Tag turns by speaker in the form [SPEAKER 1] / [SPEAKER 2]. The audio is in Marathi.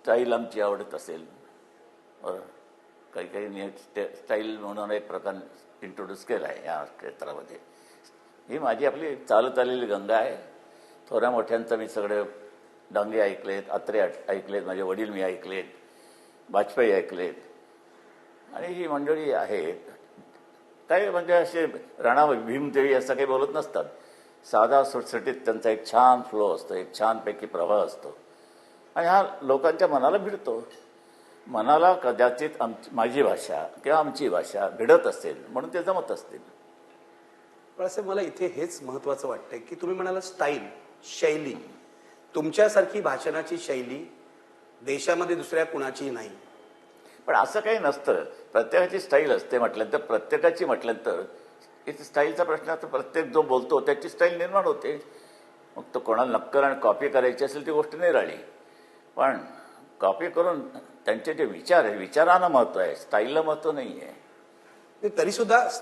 [SPEAKER 1] स्टाईल आमची आवडत असेल, बरं, काही काही स्टाईल म्हणून एक प्रकार इंट्रोड्यूस केला आहे या क्षेत्रामध्ये. ही माझी आपली चालत आलेली गंगा आहे. थोड्या मोठ्यांचं मी सगळे डांगे ऐकलेत, अत्रे ऐकलेत, माझे वडील मी ऐकलेत, वाजपेयी ऐकलेत, आणि ही मंडळी आहेत. काही म्हणजे असे राणा भीमदेवी असं काही बोलत नसतात. साधा सुटसुटीत त्यांचा एक छान फ्लो असतो, एक छानपैकी प्रवाह असतो, आणि हा लोकांच्या मनाला भिडतो. मनाला कदाचित माझी भाषा किंवा आमची भाषा भिडत असेल म्हणून ते जमत असतील.
[SPEAKER 2] पण असं मला इथे हेच महत्वाचं वाटतंय की तुम्ही म्हणाला स्टाईल, शैली, तुमच्यासारखी भाषणाची शैली देशामध्ये दुसऱ्या कुणाची नाही.
[SPEAKER 1] पण असं काही नसतं. प्रत्येकाची स्टाईल असते म्हटल्यानंतर, प्रत्येकाची म्हटल्यानंतर इथे स्टाईलचा प्रश्न असतो. प्रत्येक जो बोलतो त्याची स्टाईल निर्माण होते. मग तो कोणाला नक्कल आणि कॉपी करायची असेल ती गोष्ट नाही राहिली. पण कॉपी करून त्यांचे जे विचार आहे, विचारांना महत्त्व आहे, स्टाईलला महत्त्व नाही आहे.
[SPEAKER 2] तरी सुद्धा